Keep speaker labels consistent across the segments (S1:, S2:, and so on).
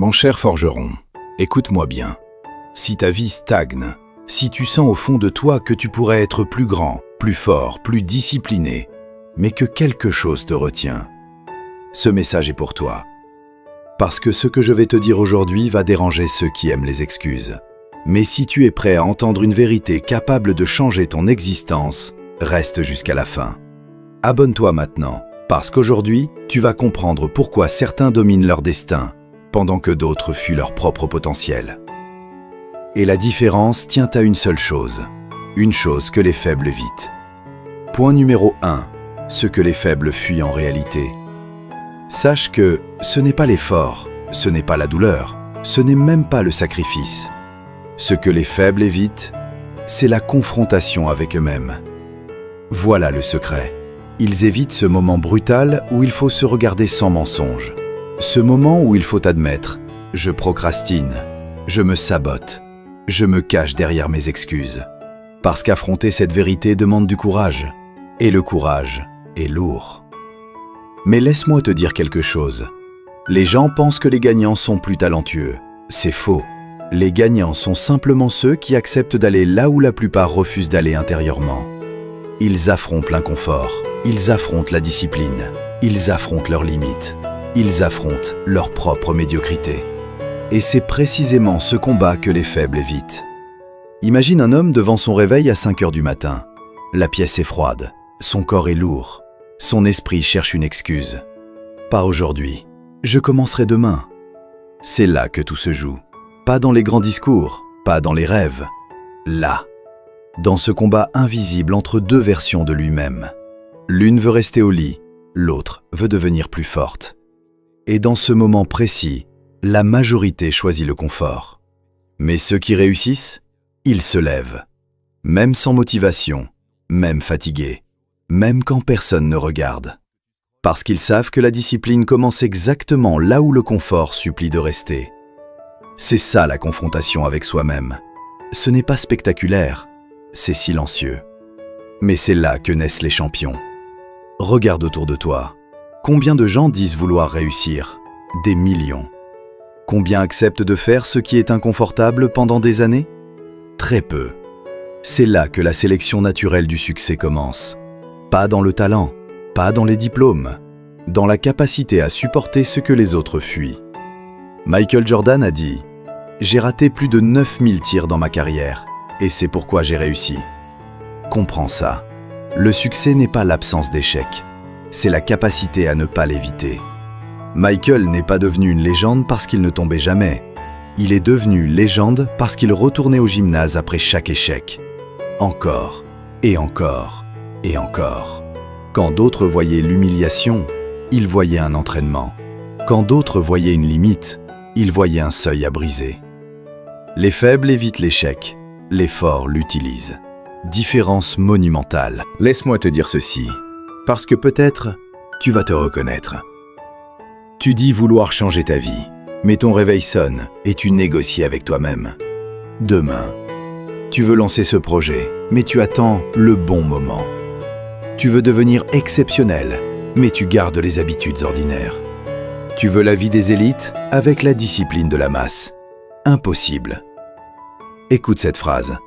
S1: Mon cher forgeron, écoute-moi bien. Si ta vie stagne, si tu sens au fond de toi que tu pourrais être plus grand, plus fort, plus discipliné, mais que quelque chose te retient, ce message est pour toi. Parce que ce que je vais te dire aujourd'hui va déranger ceux qui aiment les excuses. Mais si tu es prêt à entendre une vérité capable de changer ton existence, reste jusqu'à la fin. Abonne-toi maintenant, parce qu'aujourd'hui, tu vas comprendre pourquoi certains dominent leur destin, pendant que d'autres fuient leur propre potentiel. Et la différence tient à une seule chose, une chose que les faibles évitent. Point numéro 1, ce que les faibles fuient en réalité. Sache que ce n'est pas l'effort, ce n'est pas la douleur, ce n'est même pas le sacrifice. Ce que les faibles évitent, c'est la confrontation avec eux-mêmes. Voilà le secret. Ils évitent ce moment brutal où il faut se regarder sans mensonge. Ce moment où il faut admettre « je procrastine, je me sabote, je me cache derrière mes excuses ». Parce qu'affronter cette vérité demande du courage. Et le courage est lourd. Mais laisse-moi te dire quelque chose. Les gens pensent que les gagnants sont plus talentueux. C'est faux. Les gagnants sont simplement ceux qui acceptent d'aller là où la plupart refusent d'aller intérieurement. Ils affrontent l'inconfort, ils affrontent la discipline, ils affrontent leurs limites, ils affrontent leur propre médiocrité. Et c'est précisément ce combat que les faibles évitent. Imagine un homme devant son réveil à 5 heures du matin. La pièce est froide, son corps est lourd, son esprit cherche une excuse. Pas aujourd'hui, je commencerai demain. C'est là que tout se joue. Pas dans les grands discours, pas dans les rêves. Là, dans ce combat invisible entre deux versions de lui-même. L'une veut rester au lit, l'autre veut devenir plus forte. Et dans ce moment précis, la majorité choisit le confort. Mais ceux qui réussissent, ils se lèvent. Même sans motivation, même fatigués, même quand personne ne regarde. Parce qu'ils savent que la discipline commence exactement là où le confort supplie de rester. C'est ça la confrontation avec soi-même. Ce n'est pas spectaculaire, c'est silencieux. Mais c'est là que naissent les champions. Regarde autour de toi. Combien de gens disent vouloir réussir? Des millions. Combien acceptent de faire ce qui est inconfortable pendant des années? Très peu. C'est là que la sélection naturelle du succès commence. Pas dans le talent, pas dans les diplômes, dans la capacité à supporter ce que les autres fuient. Michael Jordan a dit « J'ai raté plus de 9000 tirs dans ma carrière, et c'est pourquoi j'ai réussi. » Comprends ça. Le succès n'est pas l'absence d'échecs, c'est la capacité à ne pas l'éviter. Michael n'est pas devenu une légende parce qu'il ne tombait jamais. Il est devenu légende parce qu'il retournait au gymnase après chaque échec. Encore, et encore, et encore. Quand d'autres voyaient l'humiliation, ils voyaient un entraînement. Quand d'autres voyaient une limite, ils voyaient un seuil à briser. Les faibles évitent l'échec, les forts l'utilisent. Différence monumentale. Laisse-moi te dire ceci, parce que peut-être tu vas te reconnaître. Tu dis vouloir changer ta vie, mais ton réveil sonne et tu négocies avec toi-même. Demain, tu veux lancer ce projet, mais tu attends le bon moment. Tu veux devenir exceptionnel, mais tu gardes les habitudes ordinaires. Tu veux la vie des élites avec la discipline de la masse. Impossible. Écoute cette phrase.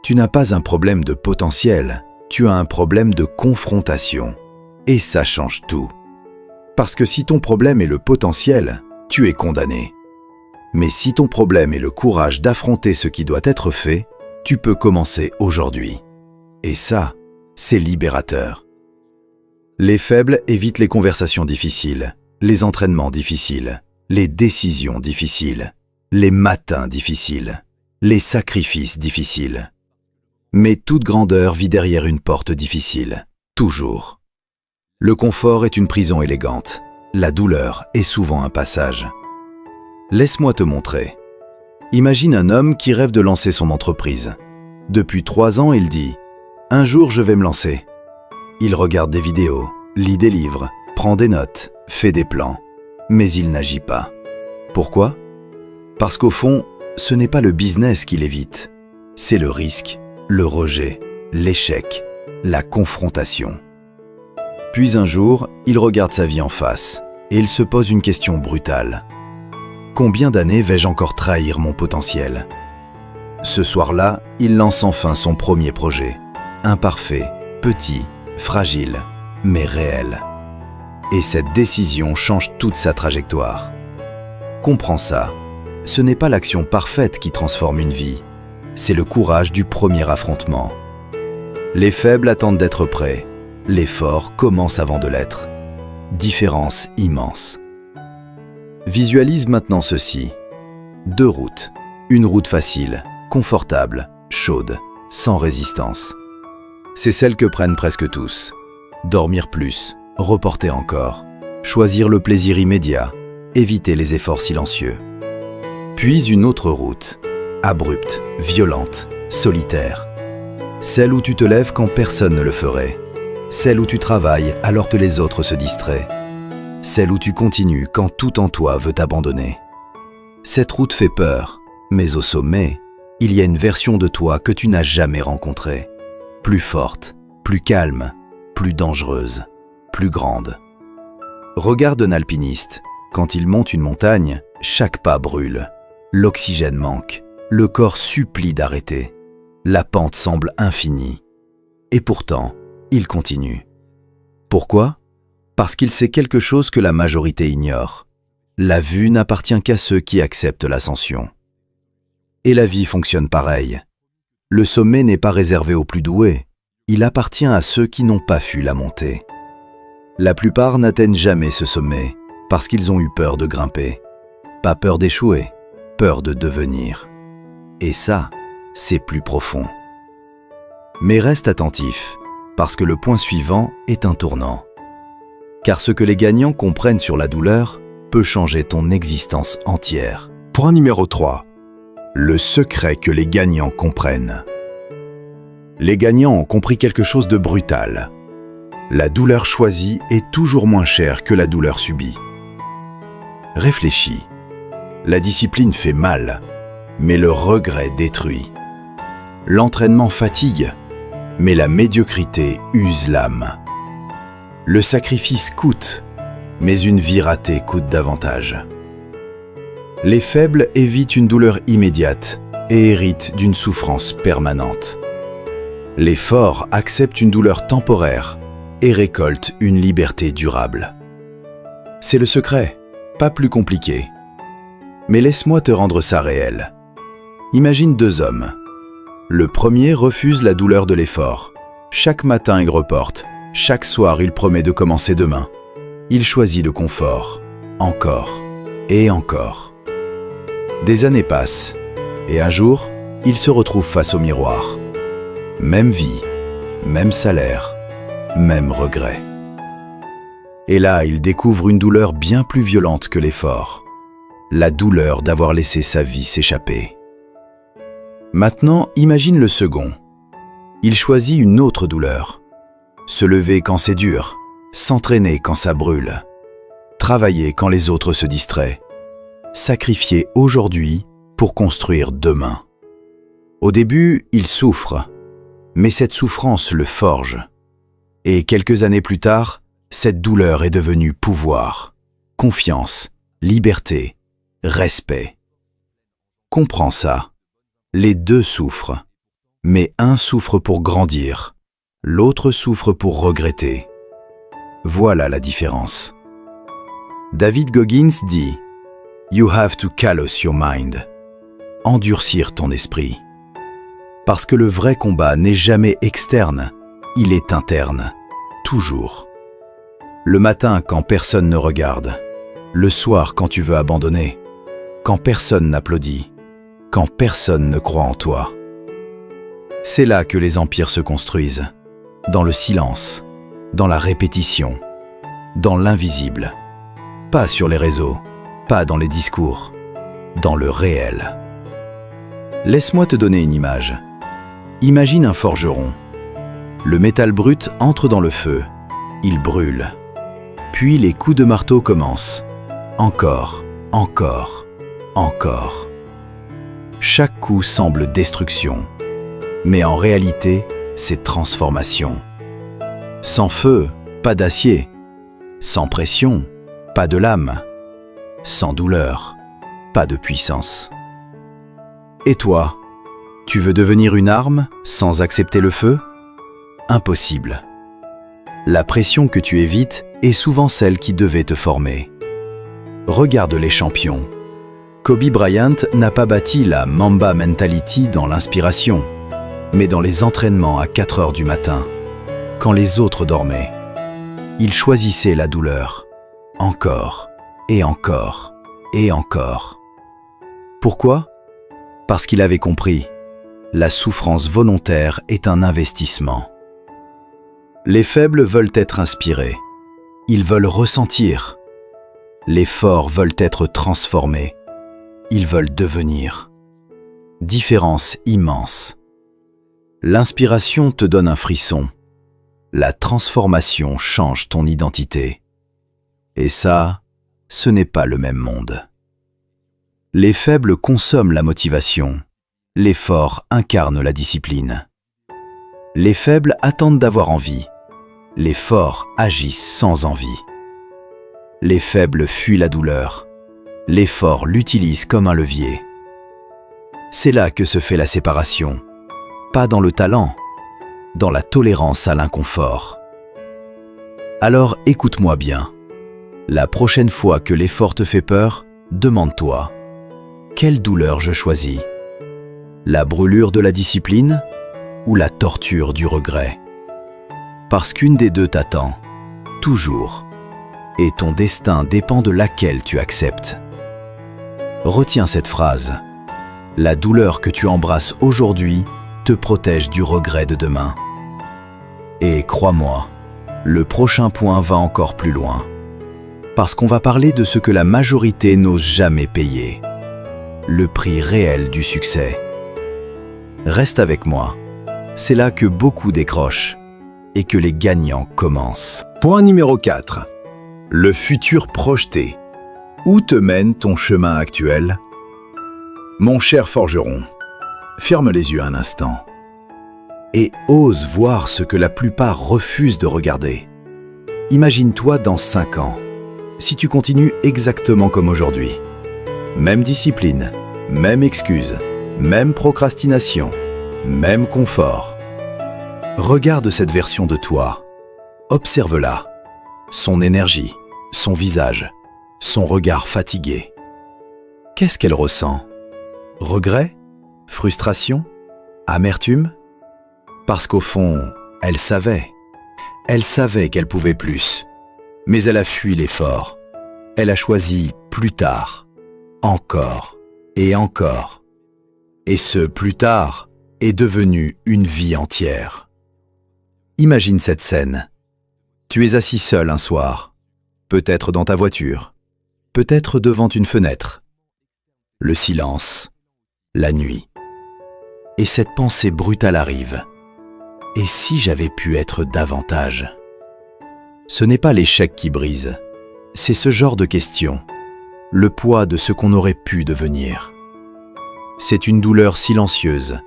S1: Tu n'as pas un problème de potentiel, tu as un problème de confrontation. Et ça change tout. Parce que si ton problème est le potentiel, tu es condamné. Mais si ton problème est le courage d'affronter ce qui doit être fait, tu peux commencer aujourd'hui. Et ça, c'est libérateur. Les faibles évitent les conversations difficiles, les entraînements difficiles, les décisions difficiles, les matins difficiles, les sacrifices difficiles. Mais toute grandeur vit derrière une porte difficile, toujours. Le confort est une prison élégante, la douleur est souvent un passage. Laisse-moi te montrer. Imagine un homme qui rêve de lancer son entreprise. Depuis 3 ans, il dit « Un jour, je vais me lancer ». Il regarde des vidéos, lit des livres, prend des notes, fait des plans, mais il n'agit pas. Pourquoi? Parce qu'au fond, ce n'est pas le business qu'il évite, c'est le risque, le rejet, l'échec, la confrontation. Puis un jour, il regarde sa vie en face et il se pose une question brutale. Combien d'années vais-je encore trahir mon potentiel? Ce soir-là, il lance enfin son premier projet. Imparfait, petit, fragile, mais réel. Et cette décision change toute sa trajectoire. Comprends ça, ce n'est pas l'action parfaite qui transforme une vie, c'est le courage du premier affrontement. Les faibles attendent d'être prêts, les forts commencent avant de l'être. Différence immense. Visualise maintenant ceci. 2 routes. Une route facile, confortable, chaude, sans résistance. C'est celle que prennent presque tous. Dormir plus, reporter encore, choisir le plaisir immédiat, éviter les efforts silencieux. Puis une autre route, abrupte, violente, solitaire. Celle où tu te lèves quand personne ne le ferait. Celle où tu travailles alors que les autres se distraient. Celle où tu continues quand tout en toi veut t'abandonner. Cette route fait peur, mais au sommet, il y a une version de toi que tu n'as jamais rencontrée. Plus forte, plus calme, plus dangereuse, plus grande. Regarde un alpiniste. Quand il monte une montagne, chaque pas brûle. L'oxygène manque. Le corps supplie d'arrêter. La pente semble infinie. Et pourtant, il continue. Pourquoi ? Parce qu'il sait quelque chose que la majorité ignore. La vue n'appartient qu'à ceux qui acceptent l'ascension. Et la vie fonctionne pareil. Le sommet n'est pas réservé aux plus doués. Il appartient à ceux qui n'ont pas fui la montée. La plupart n'atteignent jamais ce sommet parce qu'ils ont eu peur de grimper. Pas peur d'échouer, peur de devenir. Et ça, c'est plus profond. Mais reste attentif, parce que le point suivant est un tournant. Car ce que les gagnants comprennent sur la douleur peut changer ton existence entière.
S2: Point numéro 3.
S1: Le secret que les gagnants comprennent. Les gagnants ont compris quelque chose de brutal. La douleur choisie est toujours moins chère que la douleur subie. Réfléchis. La discipline fait mal, mais le regret détruit. L'entraînement fatigue, mais la médiocrité use l'âme. Le sacrifice coûte, mais une vie ratée coûte davantage. Les faibles évitent une douleur immédiate et héritent d'une souffrance permanente. Les forts acceptent une douleur temporaire et récoltent une liberté durable. C'est le secret, pas plus compliqué. Mais laisse-moi te rendre ça réel. Imagine 2 hommes. Le premier refuse la douleur de l'effort. Chaque matin, il reporte. Chaque soir, il promet de commencer demain. Il choisit le confort. Encore et encore. Des années passent. Et un jour, il se retrouve face au miroir. Même vie, même salaire, même regret. Et là, il découvre une douleur bien plus violente que l'effort. La douleur d'avoir laissé sa vie s'échapper. Maintenant, imagine le second. Il choisit une autre douleur. Se lever quand c'est dur, s'entraîner quand ça brûle, travailler quand les autres se distraient, sacrifier aujourd'hui pour construire demain. Au début, il souffre, mais cette souffrance le forge. Et quelques années plus tard, cette douleur est devenue pouvoir, confiance, liberté, respect. Comprends ça. Les deux souffrent, mais un souffre pour grandir, l'autre souffre pour regretter. Voilà la différence. David Goggins dit « You have to callous your mind » endurcir ton esprit. Parce que le vrai combat n'est jamais externe, il est interne, toujours. Le matin quand personne ne regarde, le soir quand tu veux abandonner, quand personne n'applaudit, quand personne ne croit en toi. C'est là que les empires se construisent, dans le silence, dans la répétition, dans l'invisible. Pas sur les réseaux, pas dans les discours, dans le réel. Laisse-moi te donner une image. Imagine un forgeron. Le métal brut entre dans le feu, il brûle. Puis les coups de marteau commencent. Encore, encore, encore. Chaque coup semble destruction, mais en réalité, c'est transformation. Sans feu, pas d'acier. Sans pression, pas de lame. Sans douleur, pas de puissance. Et toi, tu veux devenir une arme sans accepter le feu? Impossible. La pression que tu évites est souvent celle qui devait te former. Regarde les champions. Kobe Bryant n'a pas bâti la Mamba Mentality dans l'inspiration, mais dans les entraînements à 4 heures du matin, quand les autres dormaient. Il choisissait la douleur, encore, et encore, et encore. Pourquoi? Parce qu'il avait compris, la souffrance volontaire est un investissement. Les faibles veulent être inspirés, ils veulent ressentir. Les forts veulent être transformés, ils veulent devenir. Différence immense. L'inspiration te donne un frisson. La transformation change ton identité. Et ça, ce n'est pas le même monde. Les faibles consomment la motivation. Les forts incarnent la discipline. Les faibles attendent d'avoir envie. Les forts agissent sans envie. Les faibles fuient la douleur. Les forts l'utilisent comme un levier. C'est là que se fait la séparation. Pas dans le talent, dans la tolérance à l'inconfort. Alors écoute-moi bien. La prochaine fois que l'effort te fait peur, demande-toi, quelle douleur je choisis? La brûlure de la discipline ou la torture du regret? Parce qu'une des deux t'attend, toujours. Et ton destin dépend de laquelle tu acceptes. Retiens cette phrase. La douleur que tu embrasses aujourd'hui te protège du regret de demain. Et crois-moi, le prochain point va encore plus loin. Parce qu'on va parler de ce que la majorité n'ose jamais payer. Le prix réel du succès. Reste avec moi. C'est là que beaucoup décrochent et que les gagnants commencent. Point numéro 4. Le futur projeté. Où te mène ton chemin actuel? Mon cher forgeron, ferme les yeux un instant et ose voir ce que la plupart refusent de regarder. Imagine-toi dans 5 ans, si tu continues exactement comme aujourd'hui. Même discipline, même excuse, même procrastination, même confort. Regarde cette version de toi, observe-la. Son énergie, son visage, son regard fatigué. Qu'est-ce qu'elle ressent? Regret? Frustration? Amertume? Parce qu'au fond, elle savait qu'elle pouvait plus. Mais elle a fui l'effort. Elle a choisi plus tard, encore et encore. Et ce plus tard est devenu une vie entière. Imagine cette scène. Tu es assis seul un soir, peut-être dans ta voiture, peut-être devant une fenêtre. Le silence, la nuit. Et cette pensée brutale arrive. Et si j'avais pu être davantage? Ce n'est pas l'échec qui brise, c'est ce genre de question, le poids de ce qu'on aurait pu devenir. C'est une douleur silencieuse,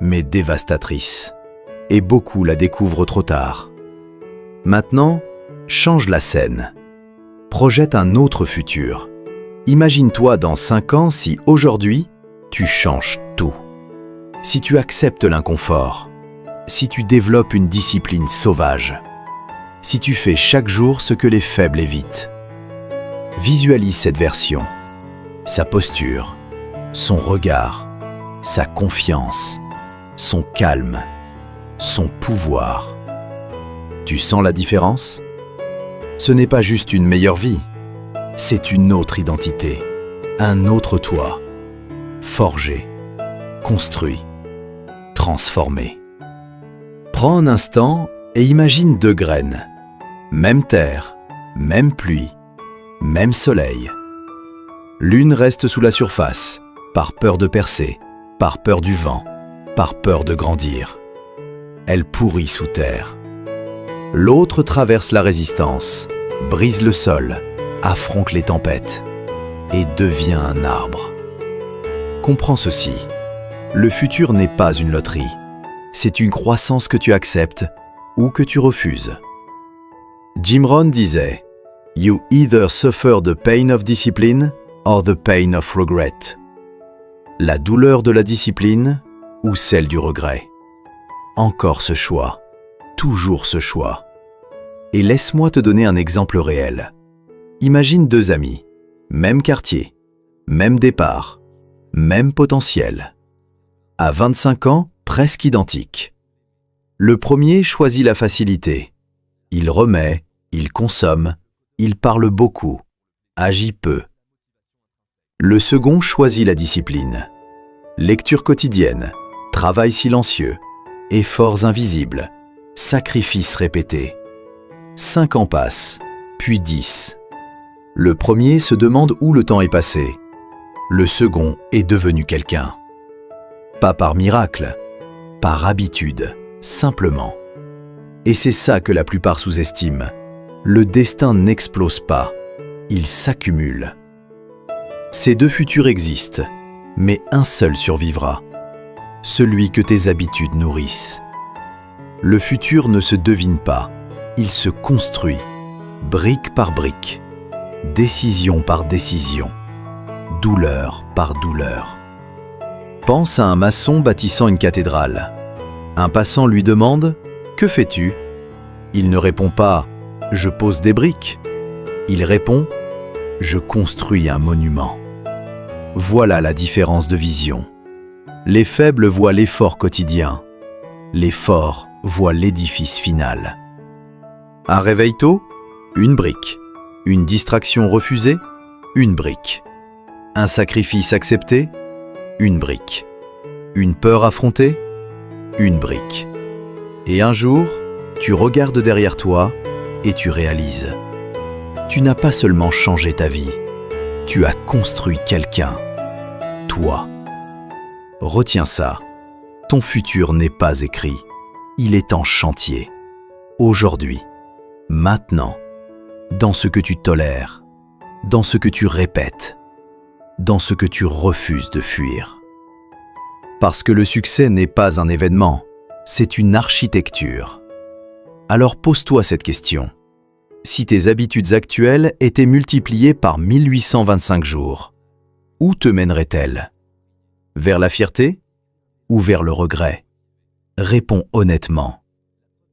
S1: mais dévastatrice, et beaucoup la découvrent trop tard. Maintenant, change la scène. Projette un autre futur. Imagine-toi dans 5 ans si aujourd'hui, tu changes tout. Si tu acceptes l'inconfort. Si tu développes une discipline sauvage. Si tu fais chaque jour ce que les faibles évitent. Visualise cette version. Sa posture, son regard, sa confiance, son calme, son pouvoir. Tu sens la différence? Ce n'est pas juste une meilleure vie, c'est une autre identité, un autre toi, forgé, construit, transformé. Prends un instant et imagine 2 graines, même terre, même pluie, même soleil. L'une reste sous la surface, par peur de percer, par peur du vent, par peur de grandir. Elle pourrit sous terre. L'autre traverse la résistance, brise le sol, affronte les tempêtes et devient un arbre. Comprends ceci, le futur n'est pas une loterie, c'est une croissance que tu acceptes ou que tu refuses. Jim Rohn disait « You either suffer the pain of discipline or the pain of regret? La douleur de la discipline ou celle du regret? Encore ce choix, toujours ce choix. Et laisse-moi te donner un exemple réel. Imagine deux amis, même quartier, même départ, même potentiel. À 25 ans, presque identiques. Le premier choisit la facilité. Il remet, il consomme, il parle beaucoup, agit peu. Le second choisit la discipline. Lecture quotidienne, travail silencieux, efforts invisibles, sacrifices répétés. 5 ans passent, puis 10. Le premier se demande où le temps est passé. Le second est devenu quelqu'un. Pas par miracle, par habitude, simplement. Et c'est ça que la plupart sous-estiment. Le destin n'explose pas, il s'accumule. Ces deux futurs existent, mais un seul survivra. Celui que tes habitudes nourrissent. Le futur ne se devine pas, il se construit, brique par brique, décision par décision, douleur par douleur. Pense à un maçon bâtissant une cathédrale. Un passant lui demande « Que fais-tu » Il ne répond pas « Je pose des briques ». Il répond « Je construis un monument ». Voilà la différence de vision. Les faibles voient l'effort quotidien. Les forts voient l'édifice final. Un réveil tôt, une brique. Une distraction refusée, une brique. Un sacrifice accepté, une brique. Une peur affrontée, une brique. Et un jour, tu regardes derrière toi et tu réalises. Tu n'as pas seulement changé ta vie, tu as construit quelqu'un, toi. Retiens ça, ton futur n'est pas écrit, il est en chantier. Aujourd'hui, maintenant, dans ce que tu tolères, dans ce que tu répètes, dans ce que tu refuses de fuir. Parce que le succès n'est pas un événement, c'est une architecture. Alors pose-toi cette question. Si tes habitudes actuelles étaient multipliées par 1825 jours, où te mèneraient-elles? Vers la fierté ou vers le regret? Réponds honnêtement,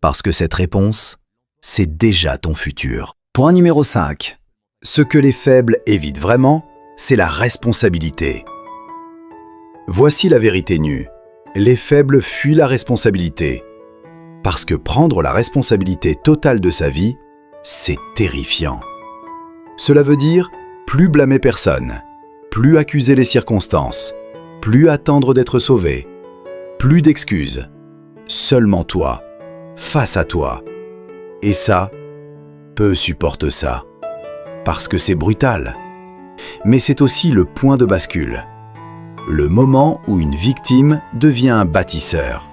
S1: parce que cette réponse, c'est déjà ton futur. Point numéro 5. Ce que les faibles évitent vraiment, c'est la responsabilité. Voici la vérité nue. Les faibles fuient la responsabilité. Parce que prendre la responsabilité totale de sa vie, c'est terrifiant. Cela veut dire plus blâmer personne, plus accuser les circonstances, plus attendre d'être sauvé, plus d'excuses. Seulement toi, face à toi. Et ça, peu supportent ça. Parce que c'est brutal. Mais c'est aussi le point de bascule. Le moment où une victime devient un bâtisseur.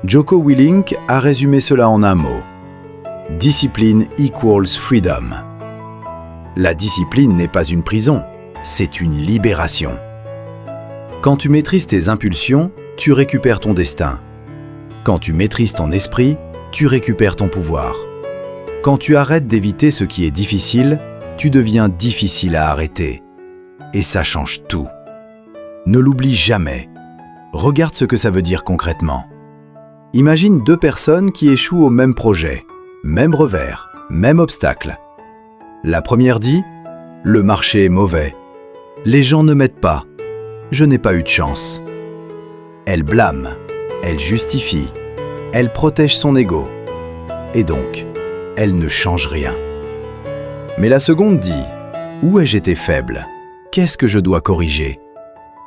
S1: Jocko Willink a résumé cela en un mot. Discipline equals freedom. La discipline n'est pas une prison, c'est une libération. Quand tu maîtrises tes impulsions, tu récupères ton destin. Quand tu maîtrises ton esprit, tu récupères ton pouvoir. Quand tu arrêtes d'éviter ce qui est difficile, tu deviens difficile à arrêter. Et ça change tout. Ne l'oublie jamais. Regarde ce que ça veut dire concrètement. Imagine deux personnes qui échouent au même projet, même revers, même obstacle. La première dit « Le marché est mauvais. Les gens ne m'aident pas. Je n'ai pas eu de chance. » Elle blâme, elle justifie, elle protège son ego. Et donc, elle ne change rien. Mais la seconde dit « Où ai-je été faible? Qu'est-ce que je dois corriger?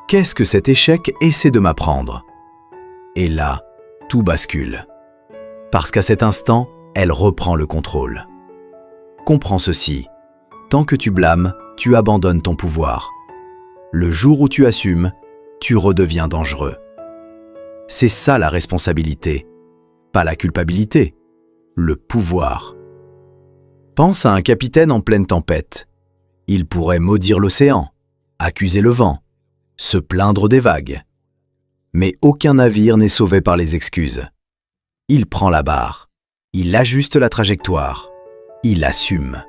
S1: Qu'est-ce que cet échec essaie de m'apprendre ?» Et là, tout bascule. Parce qu'à cet instant, elle reprend le contrôle. Comprends ceci. Tant que tu blâmes, tu abandonnes ton pouvoir. Le jour où tu assumes, tu redeviens dangereux. C'est ça la responsabilité. Pas la culpabilité, le pouvoir. Pense à un capitaine en pleine tempête. Il pourrait maudire l'océan, accuser le vent, se plaindre des vagues. Mais aucun navire n'est sauvé par les excuses. Il prend la barre, il ajuste la trajectoire, il assume.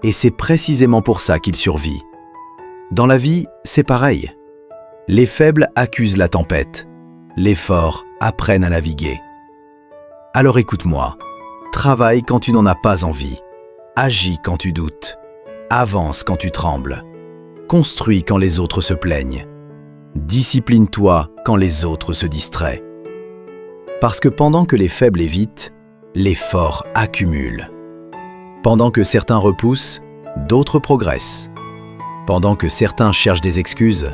S1: Et c'est précisément pour ça qu'il survit. Dans la vie, c'est pareil. Les faibles accusent la tempête. Les forts apprennent à naviguer. Alors écoute-moi. Travaille quand tu n'en as pas envie. Agis quand tu doutes. Avance quand tu trembles. Construis quand les autres se plaignent. Discipline-toi quand les autres se distraient. Parce que pendant que les faibles évitent, les forts accumulent. Pendant que certains repoussent, d'autres progressent. Pendant que certains cherchent des excuses,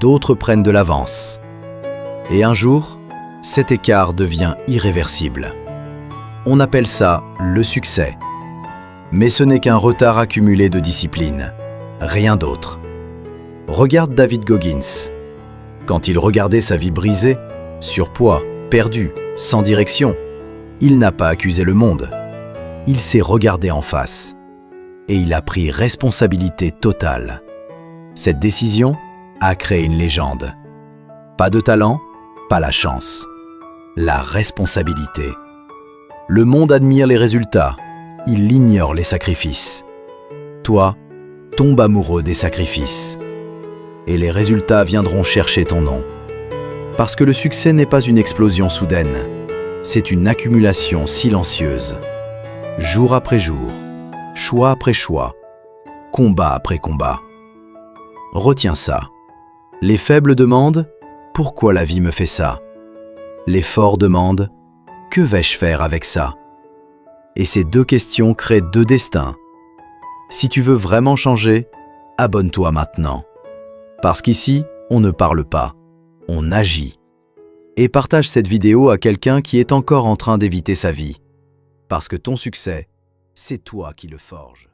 S1: d'autres prennent de l'avance. Et un jour, cet écart devient irréversible. On appelle ça le succès. Mais ce n'est qu'un retard accumulé de discipline, rien d'autre. Regarde David Goggins. Quand il regardait sa vie brisée, surpoids, perdu, sans direction, il n'a pas accusé le monde. Il s'est regardé en face. Et il a pris responsabilité totale. Cette décision a créé une légende. Pas de talent, pas la chance. La responsabilité. Le monde admire les résultats, il ignore les sacrifices. Toi, tombe amoureux des sacrifices. Et les résultats viendront chercher ton nom. Parce que le succès n'est pas une explosion soudaine, c'est une accumulation silencieuse. Jour après jour, choix après choix, combat après combat. Retiens ça. Les faibles demandent « Pourquoi la vie me fait ça ?» Les forts demandent « Que vais-je faire avec ça ?» Et ces deux questions créent deux destins. Si tu veux vraiment changer, abonne-toi maintenant. Parce qu'ici, on ne parle pas, on agit. Et partage cette vidéo à quelqu'un qui est encore en train d'éviter sa vie. Parce que ton succès, c'est toi qui le forges.